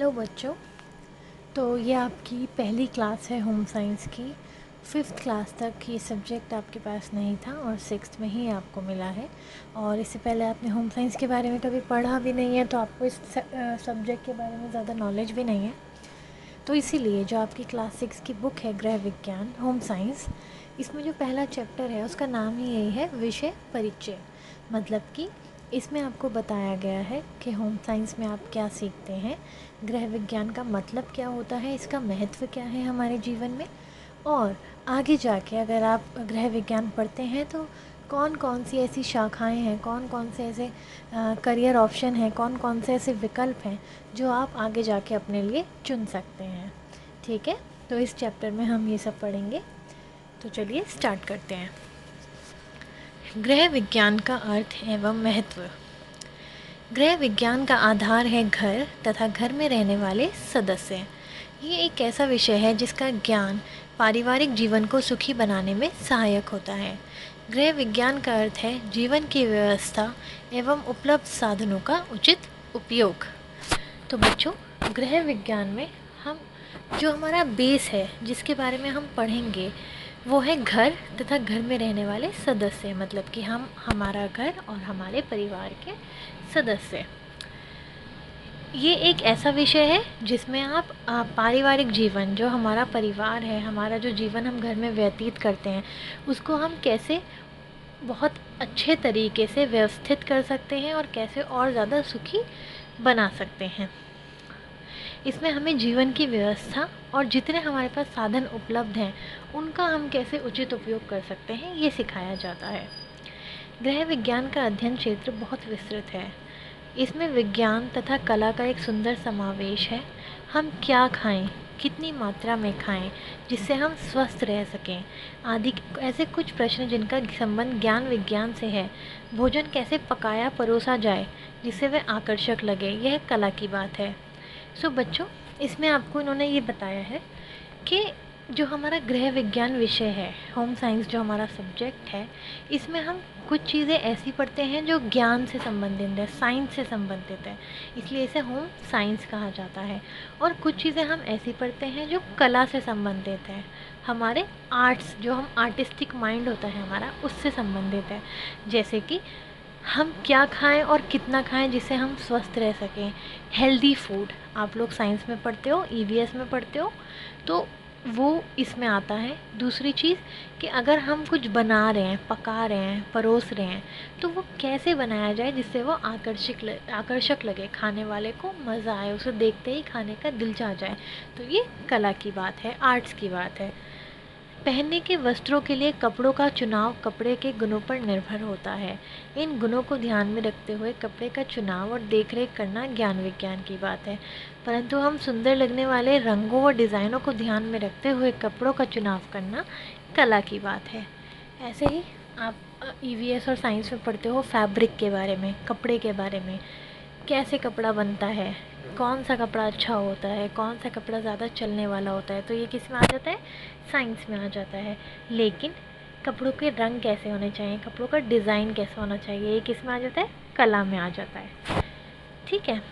Hello बच्चों। तो ये आपकी पहली क्लास है होम साइंस की। 5th क्लास तक ये सब्जेक्ट आपके पास नहीं था और 6th में ही आपको मिला है। और इससे पहले आपने होम साइंस के बारे में कभी पढ़ा भी नहीं है, तो आपको इस सब्जेक्ट के बारे में ज़्यादा नॉलेज भी नहीं है। तो इसीलिए जो आपकी क्लास 6 की बुक है गृह विज्ञान होम साइंस, इसमें जो पहला चैप्टर है उसका नाम ही यही है, विषय परिचय। मतलब कि इसमें आपको बताया गया है कि होम साइंस में आप क्या सीखते हैं, गृह विज्ञान का मतलब क्या होता है, इसका महत्व क्या है हमारे जीवन में, और आगे जाके अगर आप गृह विज्ञान पढ़ते हैं तो कौन कौन सी ऐसी शाखाएं हैं, कौन कौन से ऐसे करियर ऑप्शन हैं, कौन कौन से ऐसे विकल्प हैं जो आप आगे जाके अपने लिए चुन सकते हैं। ठीक है, तो इस चैप्टर में हम ये सब पढ़ेंगे। तो चलिए स्टार्ट करते हैं। गृह विज्ञान का अर्थ एवं महत्व। गृह विज्ञान का आधार है घर तथा घर में रहने वाले सदस्य। ये एक ऐसा विषय है जिसका ज्ञान पारिवारिक जीवन को सुखी बनाने में सहायक होता है। गृह विज्ञान का अर्थ है जीवन की व्यवस्था एवं उपलब्ध साधनों का उचित उपयोग। तो बच्चों, गृह विज्ञान में हम जो हमारा बेस है जिसके बारे में हम पढ़ेंगे वो है घर तथा घर में रहने वाले सदस्य। मतलब कि हम, हमारा घर और हमारे परिवार के सदस्य। ये एक ऐसा विषय है जिसमें आप पारिवारिक जीवन, जो हमारा परिवार है, हमारा जो जीवन हम घर में व्यतीत करते हैं, उसको हम कैसे बहुत अच्छे तरीके से व्यवस्थित कर सकते हैं और कैसे और ज़्यादा सुखी बना सकते हैं। इसमें हमें जीवन की व्यवस्था और जितने हमारे पास साधन उपलब्ध हैं उनका हम कैसे उचित उपयोग कर सकते हैं, ये सिखाया जाता है। गृह विज्ञान का अध्ययन क्षेत्र बहुत विस्तृत है। इसमें विज्ञान तथा कला का एक सुंदर समावेश है। हम क्या खाएं, कितनी मात्रा में खाएं जिससे हम स्वस्थ रह सकें, आदि ऐसे कुछ प्रश्न जिनका संबंध ज्ञान विज्ञान से है। भोजन कैसे पकाया परोसा जाए जिससे वह आकर्षक लगे, यह कला की बात है। सो बच्चों, इसमें आपको इन्होंने ये बताया है कि जो हमारा गृह विज्ञान विषय है, होम साइंस जो हमारा सब्जेक्ट है, इसमें हम कुछ चीज़ें ऐसी पढ़ते हैं जो ज्ञान से संबंधित है, साइंस से संबंधित है, इसलिए इसे होम साइंस कहा जाता है। और कुछ चीज़ें हम ऐसी पढ़ते हैं जो कला से संबंधित है, हमारे आर्ट्स, जो हम आर्टिस्टिक माइंड होता है हमारा, उससे संबंधित है। जैसे कि हम क्या खाएं और कितना खाएं जिससे हम स्वस्थ रह सकें। हेल्दी फूड आप लोग साइंस में पढ़ते हो, ईवीएस में पढ़ते हो, तो वो इसमें आता है। दूसरी चीज़ कि अगर हम कुछ बना रहे हैं, पका रहे हैं, परोस रहे हैं, तो वो कैसे बनाया जाए जिससे वो आकर्षक लगे, खाने वाले को मज़ा आए, उसे देखते ही खाने का दिल चाह जाए। तो ये कला की बात है, आर्ट्स की बात है। पहनने के वस्त्रों के लिए कपड़ों का चुनाव कपड़े के गुणों पर निर्भर होता है। इन गुणों को ध्यान में रखते हुए कपड़े का चुनाव और देखरेख करना ज्ञान विज्ञान की बात है। परंतु हम सुंदर लगने वाले रंगों व डिज़ाइनों को ध्यान में रखते हुए कपड़ों का चुनाव करना कला की बात है। ऐसे ही आप ईवीएस और साइंस में पढ़ते हो फैब्रिक के बारे में, कपड़े के बारे में, कैसे कपड़ा बनता है, कौन सा कपड़ा अच्छा होता है, कौन सा कपड़ा ज़्यादा चलने वाला होता है, तो ये किस में आ जाता है, साइंस में आ जाता है। लेकिन कपड़ों के रंग कैसे होने चाहिए, कपड़ों का डिज़ाइन कैसा होना चाहिए, ये किस में आ जाता है, कला में आ जाता है। ठीक है।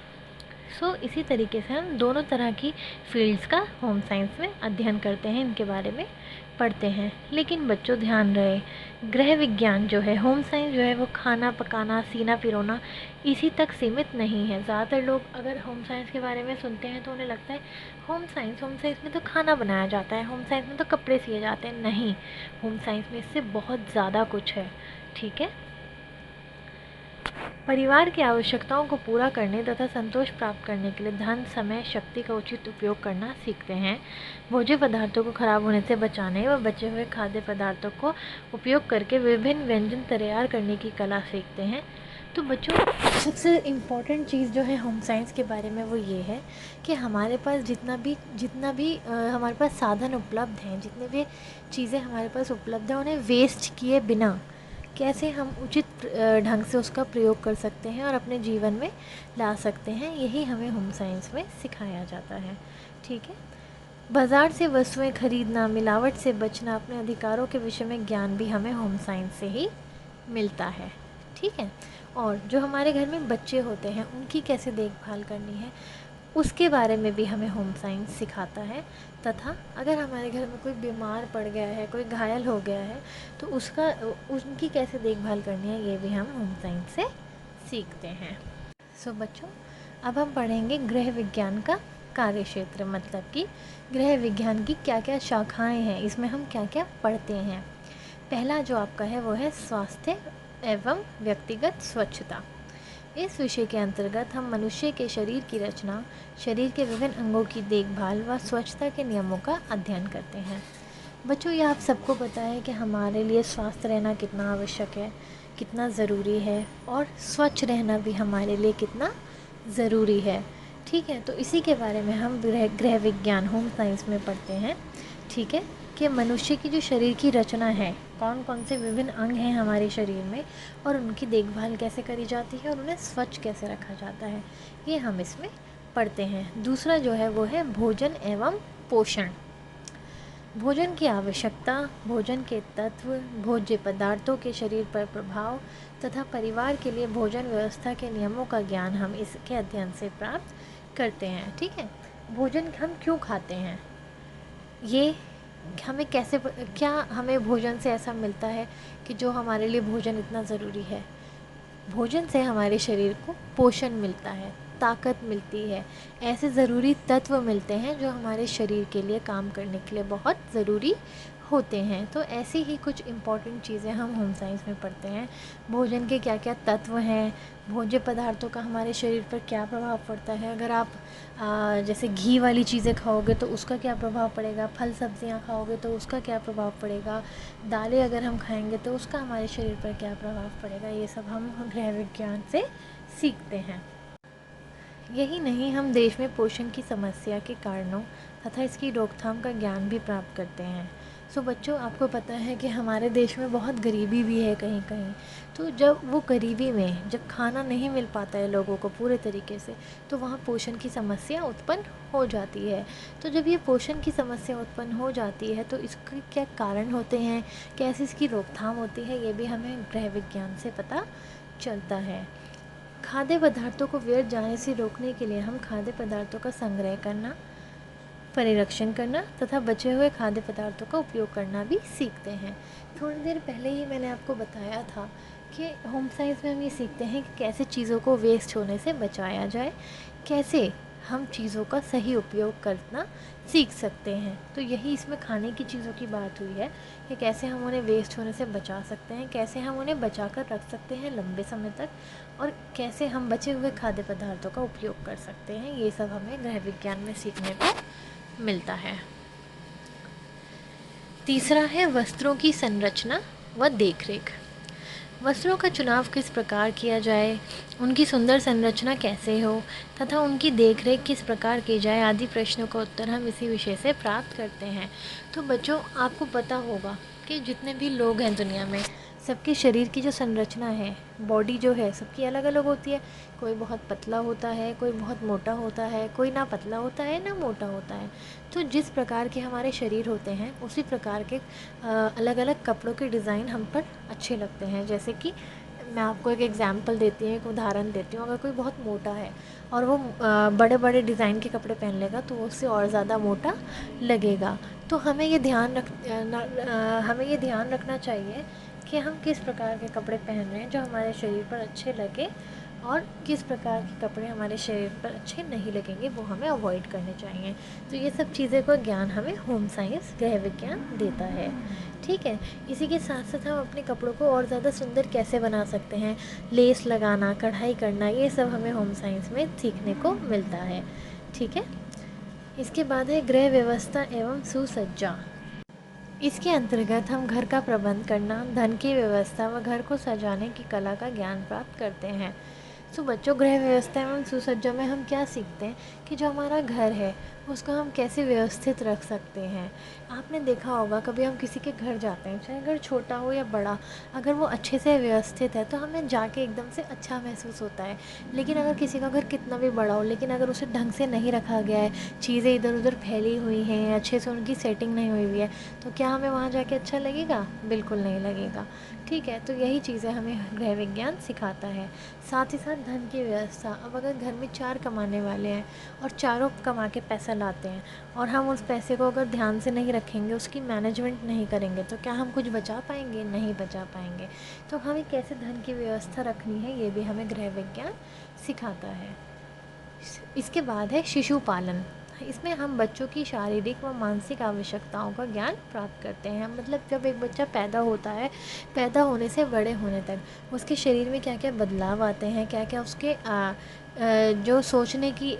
इसी तरीके से हम दोनों तरह की फील्ड्स का होम साइंस में अध्ययन करते हैं, इनके बारे में पढ़ते हैं। लेकिन बच्चों ध्यान रहे, गृह विज्ञान जो है, होम साइंस जो है, वो खाना पकाना, सीना पिरोना इसी तक सीमित नहीं है। ज़्यादातर लोग अगर होम साइंस के बारे में सुनते हैं तो उन्हें लगता है होम साइंस में तो खाना बनाया जाता है, होम साइंस में तो कपड़े सिए जाते हैं। नहीं, होम साइंस में इससे बहुत ज़्यादा कुछ है। ठीक है। परिवार की आवश्यकताओं को पूरा करने तथा संतोष प्राप्त करने के लिए धन, समय, शक्ति का उचित उपयोग करना सीखते हैं। भोज्य पदार्थों को खराब होने से बचाने व बचे हुए खाद्य पदार्थों को उपयोग करके विभिन्न व्यंजन तैयार करने की कला सीखते हैं। तो बच्चों, सबसे इम्पॉर्टेंट चीज़ जो है होम साइंस के बारे में वो ये है कि हमारे पास जितना भी हमारे पास साधन उपलब्ध हैं, जितने भी चीज़ें हमारे पास उपलब्ध हैं, उन्हें वेस्ट किए बिना कैसे हम उचित ढंग से उसका प्रयोग कर सकते हैं और अपने जीवन में ला सकते हैं, यही हमें होम साइंस में सिखाया जाता है। ठीक है। बाज़ार से वस्तुएं खरीदना, मिलावट से बचना, अपने अधिकारों के विषय में ज्ञान भी हमें होम साइंस से ही मिलता है। ठीक है। और जो हमारे घर में बच्चे होते हैं उनकी कैसे देखभाल करनी है, उसके बारे में भी हमें होम साइंस सिखाता है। तथा अगर हमारे घर में कोई बीमार पड़ गया है, कोई घायल हो गया है, तो उनकी कैसे देखभाल करनी है, ये भी हम होम साइंस से सीखते हैं। सो बच्चों, अब हम पढ़ेंगे गृह विज्ञान का कार्य क्षेत्र, मतलब कि गृह विज्ञान की क्या क्या शाखाएं हैं, इसमें हम क्या क्या पढ़ते हैं। पहला जो आपका है वो है स्वास्थ्य एवं व्यक्तिगत स्वच्छता। इस विषय के अंतर्गत हम मनुष्य के शरीर की रचना, शरीर के विभिन्न अंगों की देखभाल व स्वच्छता के नियमों का अध्ययन करते हैं। बच्चों, ये आप सबको पता है कि हमारे लिए स्वस्थ रहना कितना आवश्यक है, कितना ज़रूरी है, और स्वच्छ रहना भी हमारे लिए कितना ज़रूरी है। ठीक है, तो इसी के बारे में हम गृह विज्ञान होम साइंस में पढ़ते हैं। ठीक है, कि मनुष्य की जो शरीर की रचना है, कौन कौन से विभिन्न अंग हैं हमारे शरीर में, और उनकी देखभाल कैसे करी जाती है, और उन्हें स्वच्छ कैसे रखा जाता है, ये हम इसमें पढ़ते हैं। दूसरा जो है वो है भोजन एवं पोषण। भोजन की आवश्यकता, भोजन के तत्व, भोज्य पदार्थों के शरीर पर प्रभाव तथा परिवार के लिए भोजन व्यवस्था के नियमों का ज्ञान हम इसके अध्ययन से प्राप्त करते हैं। ठीक है, भोजन हम क्यों खाते हैं, ये हमें कैसे, क्या हमें भोजन से ऐसा मिलता है कि जो हमारे लिए भोजन इतना ज़रूरी है। भोजन से हमारे शरीर को पोषण मिलता है, ताकत मिलती है, ऐसे ज़रूरी तत्व मिलते हैं जो हमारे शरीर के लिए काम करने के लिए बहुत ज़रूरी होते हैं। तो ऐसी ही कुछ इम्पॉर्टेंट चीज़ें हम होम साइंस में पढ़ते हैं। भोजन के क्या क्या तत्व हैं, भोज्य पदार्थों का हमारे शरीर पर क्या प्रभाव पड़ता है, अगर आप जैसे घी वाली चीज़ें खाओगे तो उसका क्या प्रभाव पड़ेगा, फल सब्जियां खाओगे तो उसका क्या प्रभाव पड़ेगा, दालें अगर हम खाएंगे तो उसका हमारे शरीर पर क्या प्रभाव पड़ेगा, ये सब हम गृह विज्ञान से सीखते हैं। यही नहीं, हम देश में पोषण की समस्या के कारणों तथा इसकी रोकथाम का ज्ञान भी प्राप्त करते हैं। सो बच्चों, आपको पता है कि हमारे देश में बहुत गरीबी भी है कहीं कहीं। तो जब वो गरीबी में जब खाना नहीं मिल पाता है लोगों को पूरे तरीके से, तो वहाँ पोषण की समस्या उत्पन्न हो जाती है। तो जब ये पोषण की समस्या उत्पन्न हो जाती है तो इसके क्या कारण होते हैं, कैसे इसकी रोकथाम होती है, ये भी हमें गृह विज्ञान से पता चलता है। खाद्य पदार्थों को व्यर्थ जाने से रोकने के लिए हम खाद्य पदार्थों का संग्रह करना, परिरक्षण करना तथा बचे हुए खाद्य पदार्थों का उपयोग करना भी सीखते हैं। थोड़ी देर पहले ही मैंने आपको बताया था कि होम साइंस में हम ये सीखते हैं कि कैसे चीज़ों को वेस्ट होने से बचाया जाए, कैसे हम चीज़ों का सही उपयोग करना सीख सकते हैं। तो यही इसमें खाने की चीज़ों की बात हुई है कि कैसे हम उन्हें वेस्ट होने से बचा सकते हैं, कैसे हम उन्हें बचा कर रख सकते हैं लंबे समय तक, और कैसे हम बचे हुए खाद्य पदार्थों का उपयोग कर सकते हैं। ये सब हमें गृह विज्ञान में सीखने को मिलता है। तीसरा है वस्त्रों की संरचना व देखरेख। वस्त्रों का चुनाव किस प्रकार किया जाए, उनकी सुंदर संरचना कैसे हो तथा उनकी देखरेख किस प्रकार की जाए आदि प्रश्नों का उत्तर हम इसी विषय से प्राप्त करते हैं। तो बच्चों, आपको पता होगा कि जितने भी लोग हैं दुनिया में, सबके शरीर की जो संरचना है, बॉडी जो है, सबकी अलग अलग होती है। कोई बहुत पतला होता है, कोई बहुत मोटा होता है, कोई ना पतला होता है ना मोटा होता है। तो जिस प्रकार के हमारे शरीर होते हैं उसी प्रकार के अलग अलग कपड़ों के डिज़ाइन हम पर अच्छे लगते हैं। जैसे कि मैं आपको एक एग्जांपल देती हूँ, एक उदाहरण देती हूँ। अगर कोई बहुत मोटा है और वो बड़े बड़े डिज़ाइन के कपड़े पहन लेगा तो वो उससे और ज़्यादा मोटा लगेगा। तो हमें ये ध्यान रखना चाहिए कि हम किस प्रकार के कपड़े पहन रहे हैं जो हमारे शरीर पर अच्छे लगे, और किस प्रकार के कपड़े हमारे शरीर पर अच्छे नहीं लगेंगे, वो हमें अवॉइड करने चाहिए। तो ये सब चीज़ें का ज्ञान हमें होम साइंस गृह विज्ञान देता है। ठीक है, इसी के साथ साथ हम अपने कपड़ों को और ज़्यादा सुंदर कैसे बना सकते हैं, लेस लगाना, कढ़ाई करना, ये सब हमें होम साइंस में सीखने को मिलता है। ठीक है, इसके बाद है गृह व्यवस्था एवं सुसज्जा। इसके अंतर्गत हम घर का प्रबंध करना, धन की व्यवस्था व घर को सजाने की कला का ज्ञान प्राप्त करते हैं। बच्चों, गृह व्यवस्था एवं सुसज्जा में हम क्या सीखते हैं कि जो हमारा घर है उसको हम कैसे व्यवस्थित रख सकते हैं। आपने देखा होगा कभी हम किसी के घर जाते हैं, चाहे घर छोटा हो या बड़ा, अगर वो अच्छे से व्यवस्थित है तो हमें जाके एकदम से अच्छा महसूस होता है। लेकिन अगर किसी का घर कितना भी बड़ा हो, लेकिन अगर उसे ढंग से नहीं रखा गया है, चीज़ें इधर उधर फैली हुई हैं, अच्छे से उनकी सेटिंग नहीं हुई हुई है, तो क्या हमें वहाँ जाके अच्छा लगेगा? बिल्कुल नहीं लगेगा। ठीक है, तो यही चीज़ें हमें गृह विज्ञान सिखाता है। साथ ही साथ धन की व्यवस्था। अब अगर घर में 4 कमाने वाले हैं और चारों कमा के पैसा लाते हैं, और हम उस पैसे को अगर ध्यान से नहीं रखेंगे, उसकी मैनेजमेंट नहीं करेंगे, तो क्या हम कुछ बचा पाएंगे? नहीं बचा पाएंगे। तो हमें कैसे धन की व्यवस्था रखनी है, ये भी हमें गृह विज्ञान सिखाता है। इसके बाद है शिशु पालन। इसमें हम बच्चों की शारीरिक व मानसिक आवश्यकताओं का ज्ञान प्राप्त करते हैं। मतलब जब एक बच्चा पैदा होता है, पैदा होने से बड़े होने तक उसके शरीर में क्या क्या बदलाव आते हैं, क्या क्या उसके जो सोचने की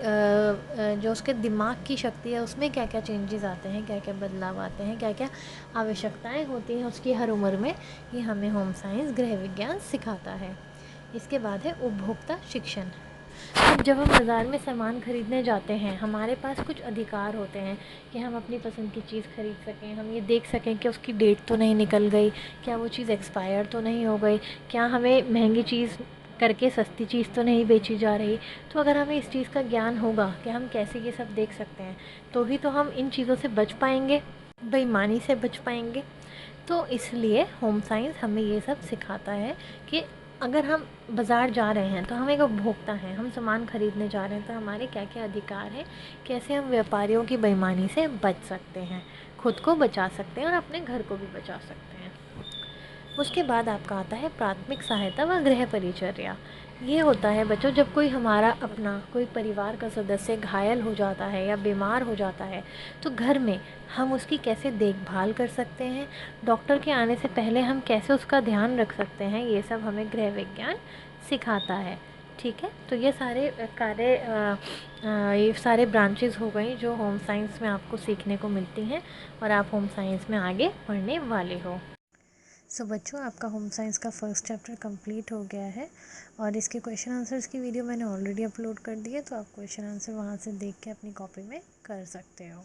जो उसके दिमाग की शक्ति है, उसमें क्या क्या चेंजेस आते हैं, क्या क्या बदलाव आते हैं, क्या क्या आवश्यकताएं होती हैं उसकी हर उम्र में, ये हमें होम साइंस गृह विज्ञान सिखाता है। इसके बाद है उपभोक्ता शिक्षण। अब जब हम बाज़ार में सामान खरीदने जाते हैं, हमारे पास कुछ अधिकार होते हैं कि हम अपनी पसंद की चीज़ खरीद सकें, हम ये देख सकें कि उसकी डेट तो नहीं निकल गई, क्या वो चीज़ एक्सपायर तो नहीं हो गई, क्या हमें महंगी चीज़ करके सस्ती चीज़ तो नहीं बेची जा रही। तो अगर हमें इस चीज़ का ज्ञान होगा कि हम कैसे ये सब देख सकते हैं, तो ही तो हम इन चीज़ों से बच पाएंगे, बेईमानी से बच पाएंगे। तो इसलिए होम साइंस हमें ये सब सिखाता है कि अगर हम बाज़ार जा रहे हैं तो हम एक उपभोक्ता हैं, हम सामान खरीदने जा रहे हैं, तो हमारे क्या क्या अधिकार हैं, कैसे हम व्यापारियों की बेईमानी से बच सकते हैं, खुद को बचा सकते हैं और अपने घर को भी बचा सकते हैं। उसके बाद आपका आता है प्राथमिक सहायता व गृह परिचर्या। ये होता है बच्चों, जब कोई हमारा अपना कोई परिवार का सदस्य घायल हो जाता है या बीमार हो जाता है, तो घर में हम उसकी कैसे देखभाल कर सकते हैं, डॉक्टर के आने से पहले हम कैसे उसका ध्यान रख सकते हैं, ये सब हमें गृह विज्ञान सिखाता है। ठीक है, तो ये सारे ये सारे ब्रांचेस हो गई जो होम साइंस में आपको सीखने को मिलती हैं और आप होम साइंस में आगे पढ़ने वाले हो। सो बच्चों, आपका होम साइंस का फर्स्ट चैप्टर कंप्लीट हो गया है और इसके क्वेश्चन आंसर्स की वीडियो मैंने ऑलरेडी अपलोड कर दी है, तो आप क्वेश्चन आंसर वहाँ से देख के अपनी कॉपी में कर सकते हो।